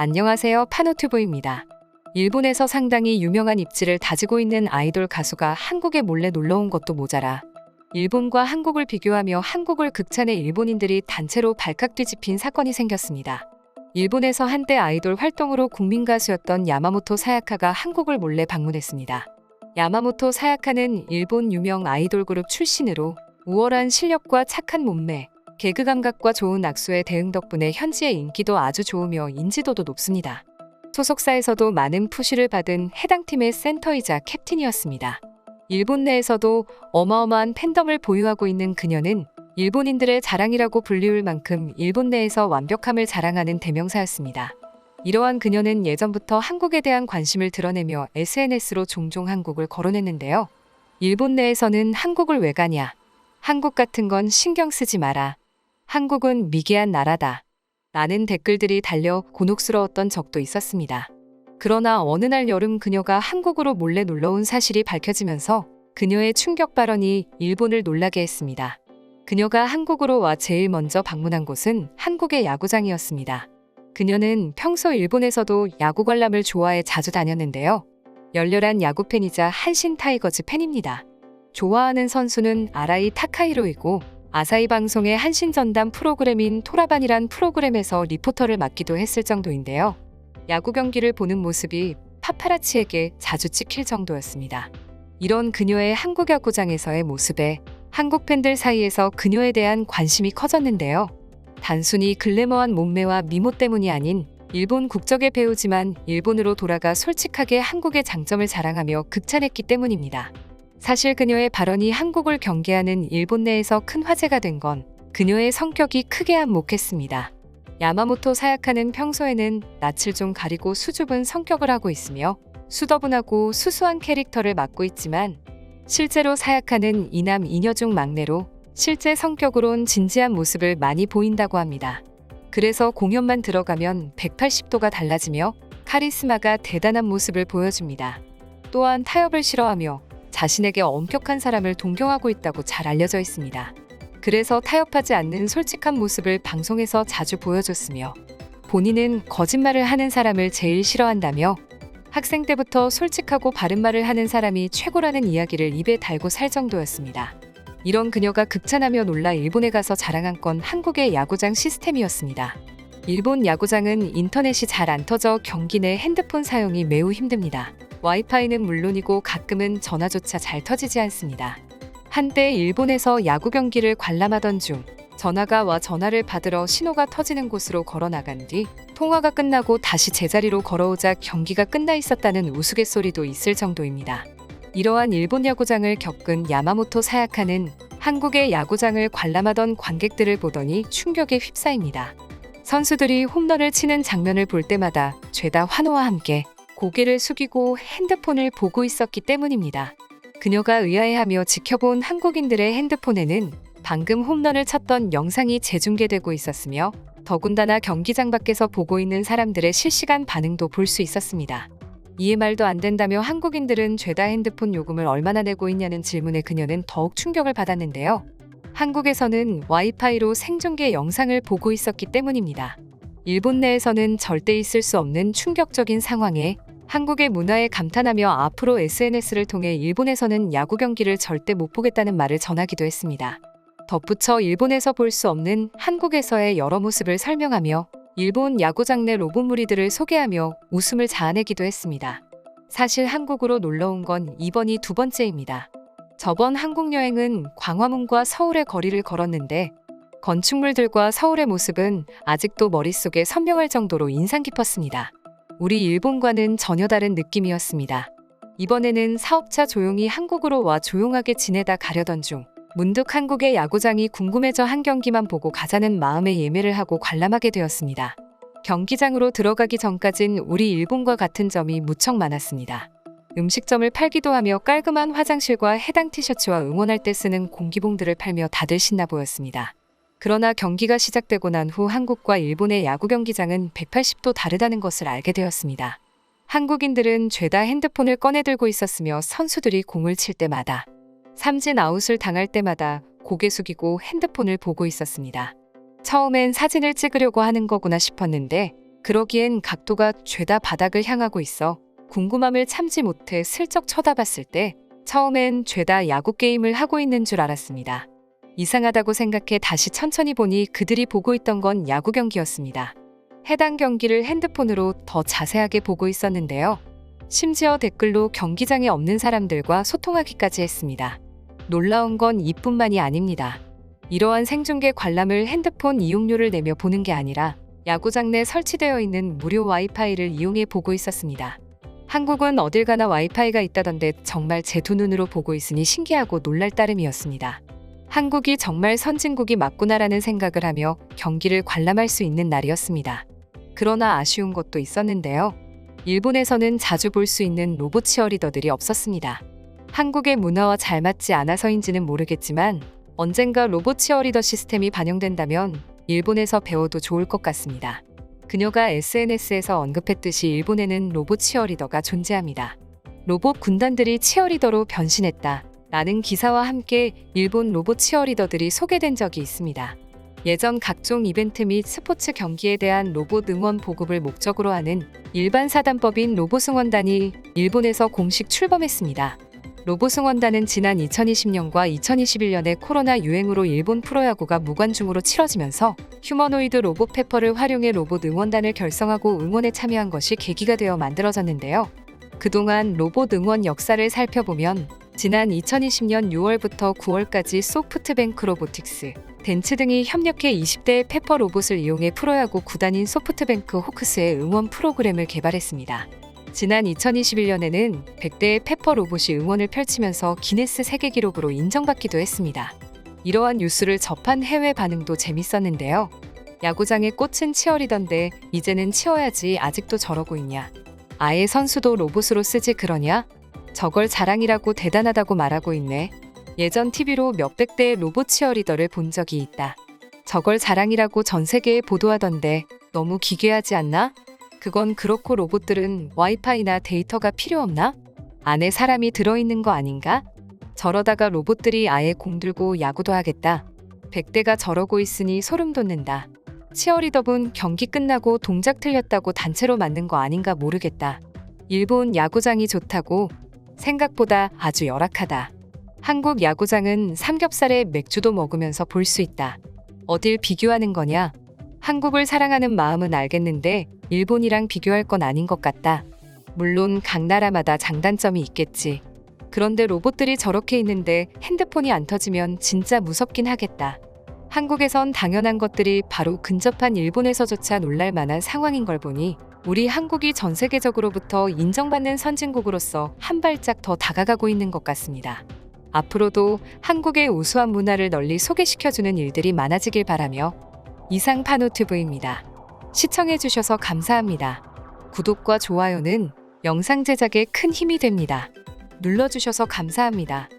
안녕하세요, 파노튜브입니다. 일본에서 상당히 유명한 입지를 다지고 있는 아이돌 가수가 한국에 몰래 놀러온 것도 모자라 일본과 한국을 비교하며 한국을 극찬해 일본인들이 단체로 발칵 뒤집힌 사건이 생겼습니다. 일본에서 한때 아이돌 활동으로 국민 가수였던 야마모토 사야카가 한국을 몰래 방문했습니다. 야마모토 사야카는 일본 유명 아이돌 그룹 출신으로 우월한 실력과 착한 몸매, 개그 감각과 좋은 악수의 대응 덕분에 현지의 인기도 아주 좋으며 인지도도 높습니다. 소속사에서도 많은 푸시를 받은 해당 팀의 센터이자 캡틴이었습니다. 일본 내에서도 어마어마한 팬덤을 보유하고 있는 그녀는 일본인들의 자랑이라고 불리울 만큼 일본 내에서 완벽함을 자랑하는 대명사였습니다. 이러한 그녀는 예전부터 한국에 대한 관심을 드러내며 SNS로 종종 한국을 거론했는데요. 일본 내에서는 한국을 왜 가냐? 한국 같은 건 신경 쓰지 마라. 한국은 미개한 나라다. 라는 댓글들이 달려 곤혹스러웠던 적도 있었습니다. 그러나 어느 날 여름 그녀가 한국으로 몰래 놀러온 사실이 밝혀지면서 그녀의 충격 발언이 일본을 놀라게 했습니다. 그녀가 한국으로 와 제일 먼저 방문한 곳은 한국의 야구장이었습니다. 그녀는 평소 일본에서도 야구 관람을 좋아해 자주 다녔는데요. 열렬한 야구 팬이자 한신 타이거즈 팬입니다. 좋아하는 선수는 아라이 타카히로이고 아사히 방송의 한신 전담 프로그램인 토라반이란 프로그램에서 리포터를 맡기도 했을 정도인데요. 야구 경기를 보는 모습이 파파라치에게 자주 찍힐 정도였습니다. 이런 그녀의 한국 야구장에서의 모습에 한국 팬들 사이에서 그녀에 대한 관심이 커졌는데요. 단순히 글래머한 몸매와 미모 때문이 아닌 일본 국적의 배우지만 일본으로 돌아가 솔직하게 한국의 장점을 자랑하며 극찬했기 때문입니다. 사실 그녀의 발언이 한국을 경계하는 일본 내에서 큰 화제가 된 건 그녀의 성격이 크게 한몫했습니다. 야마모토 사야카는 평소에는 낯을 좀 가리고 수줍은 성격을 하고 있으며 수더분하고 수수한 캐릭터를 맡고 있지만 실제로 사야카는 이남 이녀 중 막내로 실제 성격으론 진지한 모습을 많이 보인다고 합니다. 그래서 공연만 들어가면 180도가 달라지며 카리스마가 대단한 모습을 보여줍니다. 또한 타협을 싫어하며 자신에게 엄격한 사람을 동경하고 있다고 잘 알려져 있습니다. 그래서 타협하지 않는 솔직한 모습을 방송에서 자주 보여줬으며 본인은 거짓말을 하는 사람을 제일 싫어한다며 학생 때부터 솔직하고 바른 말을 하는 사람이 최고라는 이야기를 입에 달고 살 정도였습니다. 이런 그녀가 극찬하며 놀라 일본에 가서 자랑한 건 한국의 야구장 시스템이었습니다. 일본 야구장은 인터넷이 잘 안 터져 경기 내 핸드폰 사용이 매우 힘듭니다. 와이파이는 물론이고 가끔은 전화조차 잘 터지지 않습니다. 한때 일본에서 야구 경기를 관람하던 중 전화가 와 전화를 받으러 신호가 터지는 곳으로 걸어 나간 뒤 통화가 끝나고 다시 제자리로 걸어오자 경기가 끝나 있었다는 우스갯소리도 있을 정도입니다. 이러한 일본 야구장을 겪은 야마모토 사야카는 한국의 야구장을 관람하던 관객들을 보더니 충격에 휩싸입니다. 선수들이 홈런을 치는 장면을 볼 때마다 죄다 환호와 함께 고개를 숙이고 핸드폰을 보고 있었기 때문입니다. 그녀가 의아해하며 지켜본 한국인들의 핸드폰에는 방금 홈런을 쳤던 영상이 재중계되고 있었으며 더군다나 경기장 밖에서 보고 있는 사람들의 실시간 반응도 볼 수 있었습니다. 이해 말도 안 된다며 한국인들은 죄다 핸드폰 요금을 얼마나 내고 있냐는 질문에 그녀는 더욱 충격을 받았는데요. 한국에서는 와이파이로 생중계 영상을 보고 있었기 때문입니다. 일본 내에서는 절대 있을 수 없는 충격적인 상황에 한국의 문화에 감탄하며 앞으로 SNS를 통해 일본에서는 야구 경기를 절대 못 보겠다는 말을 전하기도 했습니다. 덧붙여 일본에서 볼 수 없는 한국에서의 여러 모습을 설명하며 일본 야구장 내 로봇 무리들을 소개하며 웃음을 자아내기도 했습니다. 사실 한국으로 놀러온 건 이번이 두 번째입니다. 저번 한국 여행은 광화문과 서울의 거리를 걸었는데 건축물들과 서울의 모습은 아직도 머릿속에 선명할 정도로 인상 깊었습니다. 우리 일본과는 전혀 다른 느낌이었습니다. 이번에는 사업차 조용히 한국으로 와 조용하게 지내다 가려던 중 문득 한국의 야구장이 궁금해져 한 경기만 보고 가자는 마음에 예매를 하고 관람하게 되었습니다. 경기장으로 들어가기 전까진 우리 일본과 같은 점이 무척 많았습니다. 음식점을 팔기도 하며 깔끔한 화장실과 해당 티셔츠와 응원할 때 쓰는 공기봉들을 팔며 다들 신나 보였습니다. 그러나 경기가 시작되고 난 후 한국과 일본의 야구 경기장은 180도 다르다는 것을 알게 되었습니다. 한국인들은 죄다 핸드폰을 꺼내 들고 있었으며 선수들이 공을 칠 때마다 삼진 아웃을 당할 때마다 고개 숙이고 핸드폰을 보고 있었습니다. 처음엔 사진을 찍으려고 하는 거구나 싶었는데 그러기엔 각도가 죄다 바닥을 향하고 있어 궁금함을 참지 못해 슬쩍 쳐다봤을 때 처음엔 죄다 야구 게임을 하고 있는 줄 알았습니다. 이상하다고 생각해 다시 천천히 보니 그들이 보고 있던 건 야구 경기였습니다. 해당 경기를 핸드폰으로 더 자세하게 보고 있었는데요. 심지어 댓글로 경기장에 없는 사람들과 소통하기까지 했습니다. 놀라운 건 이뿐만이 아닙니다. 이러한 생중계 관람을 핸드폰 이용료를 내며 보는 게 아니라 야구장 내 설치되어 있는 무료 와이파이를 이용해 보고 있었습니다. 한국은 어딜 가나 와이파이가 있다던데 정말 제 두 눈으로 보고 있으니 신기하고 놀랄 따름이었습니다. 한국이 정말 선진국이 맞구나라는 생각을 하며 경기를 관람할 수 있는 날이었습니다. 그러나 아쉬운 것도 있었는데요. 일본에서는 자주 볼 수 있는 로봇 치어리더들이 없었습니다. 한국의 문화와 잘 맞지 않아서인지는 모르겠지만 언젠가 로봇 치어리더 시스템이 반영된다면 일본에서 배워도 좋을 것 같습니다. 그녀가 SNS에서 언급했듯이 일본에는 로봇 치어리더가 존재합니다. 로봇 군단들이 치어리더로 변신했다 라는 기사와 함께 일본 로봇 치어리더들이 소개된 적이 있습니다. 예전 각종 이벤트 및 스포츠 경기에 대한 로봇 응원 보급을 목적으로 하는 일반 사단법인 로봇응원단이 일본에서 공식 출범했습니다. 로봇응원단은 지난 2020년과 2021년에 코로나 유행으로 일본 프로야구가 무관중으로 치러지면서 휴머노이드 로봇 페퍼를 활용해 로봇 응원단을 결성하고 응원에 참여한 것이 계기가 되어 만들어졌는데요. 그동안 로봇 응원 역사를 살펴보면 지난 2020년 6월부터 9월까지 소프트뱅크 로보틱스, 덴츠 등이 협력해 20대의 페퍼 로봇을 이용해 프로야구 구단인 소프트뱅크 호크스의 응원 프로그램을 개발했습니다. 지난 2021년에는 100대의 페퍼 로봇이 응원을 펼치면서 기네스 세계 기록으로 인정받기도 했습니다. 이러한 뉴스를 접한 해외 반응도 재밌었는데요. 야구장의 꽃은 치어리던데 이제는 치어야지 아직도 저러고 있냐. 아예 선수도 로봇으로 쓰지 그러냐? 저걸 자랑이라고 대단하다고 말하고 있네. 예전 TV로 몇백 대의 로봇 치어리더를 본 적이 있다. 저걸 자랑이라고 전 세계에 보도하던데 너무 기괴하지 않나? 그건 그렇고 로봇들은 와이파이나 데이터가 필요 없나? 안에 사람이 들어있는 거 아닌가? 저러다가 로봇들이 아예 공 들고 야구도 하겠다. 100대가 저러고 있으니 소름 돋는다. 치어리더분 경기 끝나고 동작 틀렸다고 단체로 만든 거 아닌가 모르겠다. 일본 야구장이 좋다고? 생각보다 아주 열악하다. 한국 야구장은 삼겹살에 맥주도 먹으면서 볼 수 있다. 어딜 비교하는 거냐? 한국을 사랑하는 마음은 알겠는데 일본이랑 비교할 건 아닌 것 같다. 물론 각 나라마다 장단점이 있겠지. 그런데 로봇들이 저렇게 있는데 핸드폰이 안 터지면 진짜 무섭긴 하겠다. 한국에선 당연한 것들이 바로 근접한 일본에서조차 놀랄 만한 상황인 걸 보니 우리 한국이 전 세계적으로부터 인정받는 선진국으로서 한 발짝 더 다가가고 있는 것 같습니다. 앞으로도 한국의 우수한 문화를 널리 소개시켜주는 일들이 많아지길 바라며 이상 파노TV입니다. 시청해주셔서 감사합니다. 구독과 좋아요는 영상 제작에 큰 힘이 됩니다. 눌러주셔서 감사합니다.